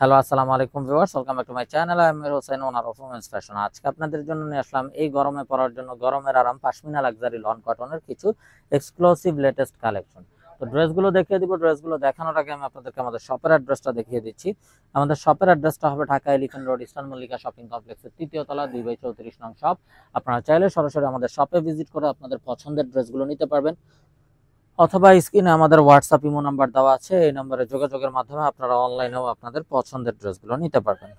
Hello, আসসালামু আলাইকুম viewers, welcome back to my channel. আমি Amir Hossain, owner of women's fashion. আজকে আপনাদের জন্য নিয়ে আসলাম এই গরমে পরার জন্য গরমের আরাম পাশমিনা লাক্সারি লন কটনের কিছু এক্সক্লুসিভ লেটেস্ট কালেকশন। তো ড্রেসগুলো দেখিয়ে দিব। ড্রেসগুলো দেখানোর আগে আমি আপনাদেরকে আমাদের শপের অ্যাড্রেসটা দেখিয়ে দিচ্ছি। আমাদের শপের অ্যাড্রেসটা হবে Dhaka elephant road, eastern Mallika shopping কমপ্লেক্সের ৩য় তলা, 2/34 নং শপ। আপনারা চাইলে সরাসরি আমাদের শপে ভিজিট করে আপনাদের পছন্দের ড্রেসগুলো নিতে পারবেন, অথবা স্ক্রিনে আমাদের হোয়াটসঅ্যাপ ইমো নাম্বার দেওয়া আছে। এই নম্বরে যোগাযোগের মাধ্যমে আপনারা অনলাইনেও আপনাদের পছন্দের ড্রেসগুলো নিতে পারবেন।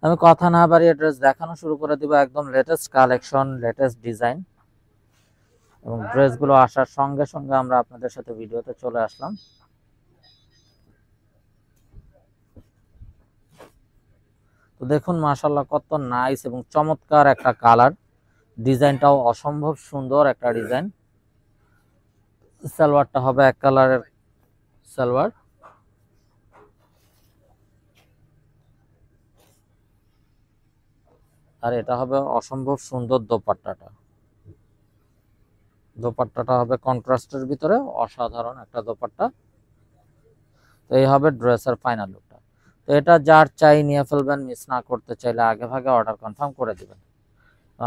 আমি কথা না বাড়িয়ে ড্রেস দেখানো শুরু করে দিব। একদম লেটেস্ট কালেকশন, লেটেস্ট ডিজাইন এবং ড্রেসগুলো আসার সঙ্গে সঙ্গে আমরা আপনাদের সাথে ভিডিওতে চলে আসলাম। তো দেখুন, মাশাআল্লাহ কত নাইস এবং চমৎকার একটা কালার। ডিজাইনটাও অসম্ভব সুন্দর একটা ডিজাইন। সালোয়ারটা হবে এক কালারের সালোয়ার, আর এটা হবে অসম্ভব সুন্দর দোপাট্টাটা। দোপাট্টাটা হবে কন্ট্রাস্টের ভিতরে অসাধারণ একটা দোপাট্টা। তো এই হবে ড্রেসের ফাইনাল লুকটা। তো এটা যার চাই নিয়ে ফেলবেন, মিস না করতে চাইলে আগে ভাগে অর্ডার কনফার্ম করে দিবেন।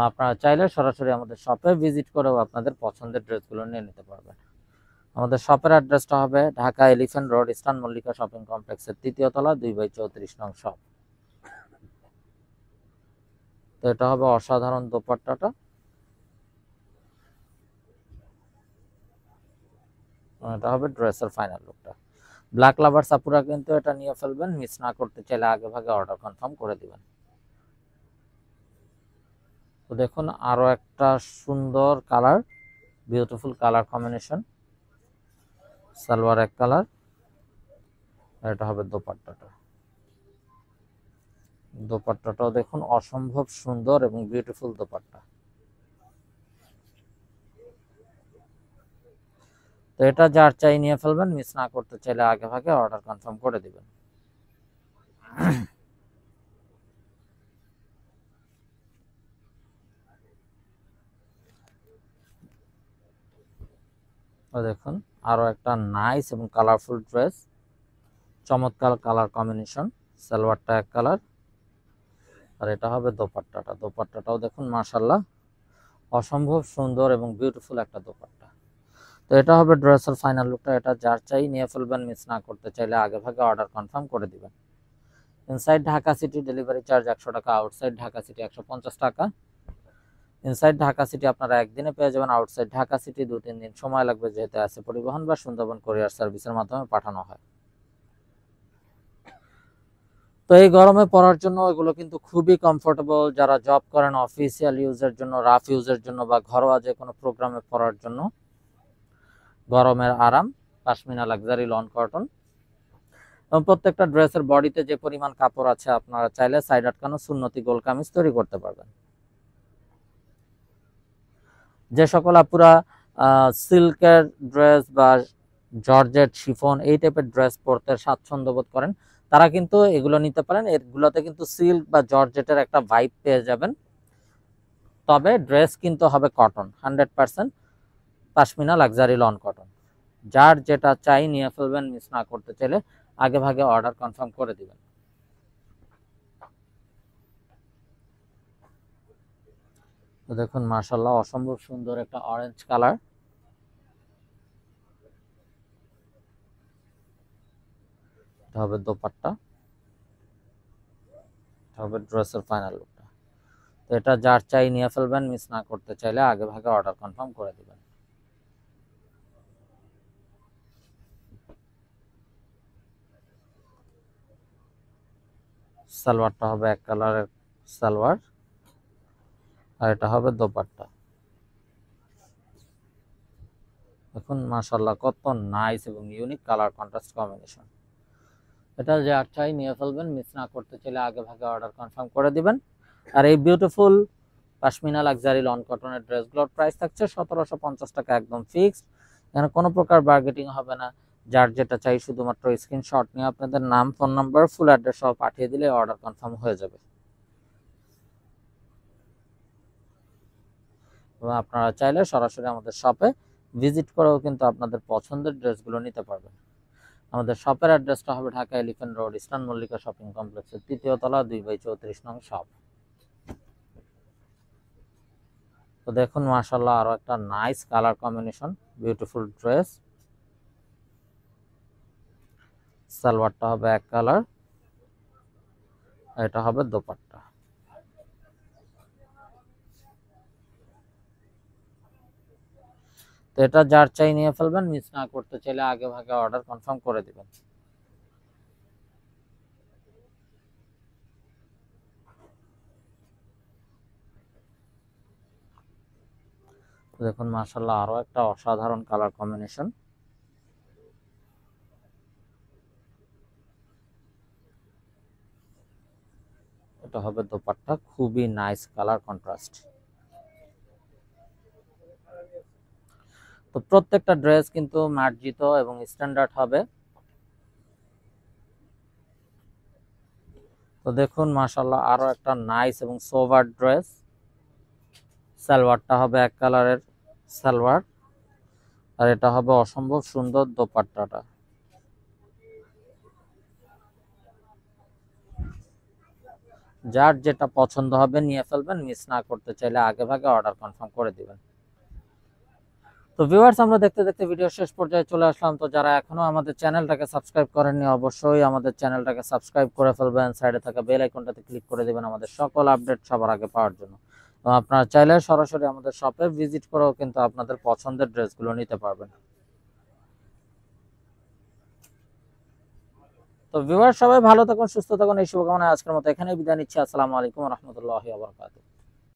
আপনারা চাইলে সরাসরি আমাদের শপে ভিজিট করেও আপনাদের পছন্দের ড্রেসগুলো নিয়ে নিতে পারবেন। আমাদের শপের অ্যাড্রেসটা হবে Dhaka elephant road, eastern Mallika shopping কমপ্লেক্সের ৩য় তলা, 2/34 নং শপ। তো এটা হবে অসাধারণ দোপাট্টাটা। এটা হবে ড্রেসের ফাইনাল লুকটা। ব্ল্যাক লাভার সাপুরা কিন্তু এটা নিয়ে ফেলবেন, মিস না করতে চাইলে আগে ভাগে অর্ডার কনফার্ম করে দিবেন। তো দেখুন, আরো একটা সুন্দর colour, beautiful colour combination. Salwar এক কালার, এটা হবে দোপাট্টাটা। দোপাট্টাটাও দেখুন অসম্ভব সুন্দর এবং বিউটিফুল দোপাট্টা। তো এটা যার চাই নিয়ে ফেলবেন, মিস না করতে চাইলে আগে ভাগে অর্ডার কনফার্ম করে দিবেন। তো দেখুন, আরো একটা নাইস এবং কালারফুল ড্রেস, চমৎকার কালার কম্বিনেশন। সালোয়ারটা এক কালার, আর এটা হবে দোপাট্টাটা। দোপাট্টাটাও দেখুন মাশাআল্লাহ অসম্ভব সুন্দর এবং বিউটিফুল একটা দোপাট্টা। তো এটা হবে ড্রেসের ফাইনাল লুকটা। এটা যার চাই নিয়ে ফেলবেন, মিস না করতে চাইলে আগে ভাগে অর্ডার কনফার্ম করে দিবেন। Inside Dhaka city delivery charge 100 টাকা, আউটসাইড ঢাকা সিটি 150 টাকা। ইনসাইড ঢাকা সিটি আপনারা একদিনে পেয়ে যাবেন, আউটসাইড ঢাকা সিটি 2-3 দিন সময় লাগবে, যেহেতু আছে পরিবহন বা সুন্দরবন কুরিয়ার সার্ভিসের মাধ্যমে পাঠানো হয়। তো এই গরমে পরার জন্য এগুলো কিন্তু খুবই কমফোর্টেবল। যারা জব করেন, অফিসিয়াল ইউজের জন্য, রাফ ইউজের জন্য বা ঘরোয়া যে কোনো প্রোগ্রামে পরার জন্য গরমের আরাম পাশমিনা লাক্সারি লন কটন। এবং প্রত্যেকটা ড্রেসের বডিতে যে পরিমাণ কাপড় আছে, আপনারা চাইলে সাইড আটকানো সুন্নতি গোল কামিজ তৈরি করতে পারবেন। যে সকল আপুরা সিল্কের ড্রেস বা জর্জেট, শিফন এই টাইপের ড্রেস পরতে স্বাচ্ছন্দ্য বোধ করেন, তারা কিন্তু এগুলো নিতে পারেন। এগুলোতে কিন্তু সিল্ক বা জর্জেটের একটা ভাইব পেয়ে যাবেন, তবে ড্রেস কিন্তু হবে cotton, 100% pashmina luxury loan cotton. যার যেটা চাই নিয়ে ফেলবেন, মিস না করতে চাইলে আগে ভাগে অর্ডার কনফার্ম করে দিবেন। তো দেখুন, মাশাআল্লাহ অসম্ভব সুন্দর একটা অরেঞ্জ কালার। এটা হবে দোপাট্টা, এটা হবে ড্রেসের ফাইনাল লুকটা। তো এটা যার চাই নিয়ে ফেলবেন, মিস না করতে চাইলে আগে ভাগে অর্ডার কনফার্ম করে দিবেন। সালোয়ারটা হবে এক কালারের সালোয়ার, আর এটা হবে দোপাট্টা। দেখুন মাশাআল্লাহ কত নাইস এবং ইউনিক কালার কন্ট্রাস্ট কম্বিনেশন। এটা যার চাই নিয়ে ফেলবেন, মিস না করতে চাইলে আগে ভাগে অর্ডার কনফার্ম করে দিবেন। আর এই বিউটিফুল পাশমিনা লাক্সারি লন কটনের ড্রেসগুলোর প্রাইস থাকছে 1750 টাকা, একদম ফিক্সড। এখানে কোনো প্রকার বার্গেটিং হবে না। যার যেটা চাই শুধুমাত্র স্ক্রিনশট নিয়ে আপনাদের নাম, ফোন নাম্বার, ফুল অ্যাড্রেস সহ পাঠিয়ে দিলে অর্ডার কনফার্ম হয়ে যাবে। এবং আপনারা চাইলে সরাসরি আমাদের শপে ভিজিট করেও কিন্তু আপনাদের পছন্দের ড্রেসগুলো নিতে পারবেন। আমাদের শপের অ্যাড্রেসটা হবে Dhaka elephant road, eastern Mallika shopping কমপ্লেক্সের 3য় তলা, 2/34 নং শপ। তো দেখুন মাশাআল্লাহ আরো একটা nice colour combination, beautiful dress. সালোয়ারটা হবে এক কালার, এটা হবে দোপাট্টা। তো এটা যার চাই নিয়ে ফেলবেন, মিস না করতে চাইলে আগে ভাগে অর্ডার কনফার্ম করে দিবেন। দেখুন মাশাআল্লাহ আরো একটা অসাধারণ কালার কম্বিনেশন। এটা হবে দোপাট্টা, খুবই নাইস কালার কন্ট্রাস্ট। তো প্রত্যেকটা ড্রেস কিন্তু মার্জিত এবং স্ট্যান্ডার্ড হবে। তো দেখুন মাশাআল্লাহ আরো একটা নাইস এবং সোভার ড্রেস। সালোয়ারটা হবে এক কালারের সালোয়ার, আর এটা হবে অসম্ভব সুন্দর দোপাট্টাটা। যার যেটা পছন্দ হবে নিয়ে ফেলবেন, মিস না করতে চাইলে আগে ভাগে অর্ডার কনফার্ম করে দিবেন। তো ভিউয়ার্স, আমরা দেখতে দেখতে ভিডিও শেষ পর্যায়ে চলে আসলাম। তো যারা এখনো আমাদের চ্যানেলটাকে সাবস্ক্রাইব করেননি, অবশ্যই আমাদের চ্যানেলটাকে সাবস্ক্রাইব করে ফেলবেন। সাইডে থাকা বেল আইকনটাতে ক্লিক করে দিবেন আমাদের সকল আপডেট সবার আগে পাওয়ার জন্য। তো আপনারা চাইলে সরাসরি আমাদের শপে ভিজিট করেও কিন্তু আপনাদের পছন্দের ড্রেসগুলো নিতে পারবেন। তো ভিউয়ার্স, সবাই ভালো থাকুন, সুস্থ থাকুন, এই শুভকামনায় আজকের মতো এখানেই বিদায় নিচ্ছি। আসসালামু আলাইকুম ওয়া রাহমাতুল্লাহি ওয়া বারাকাতুহু।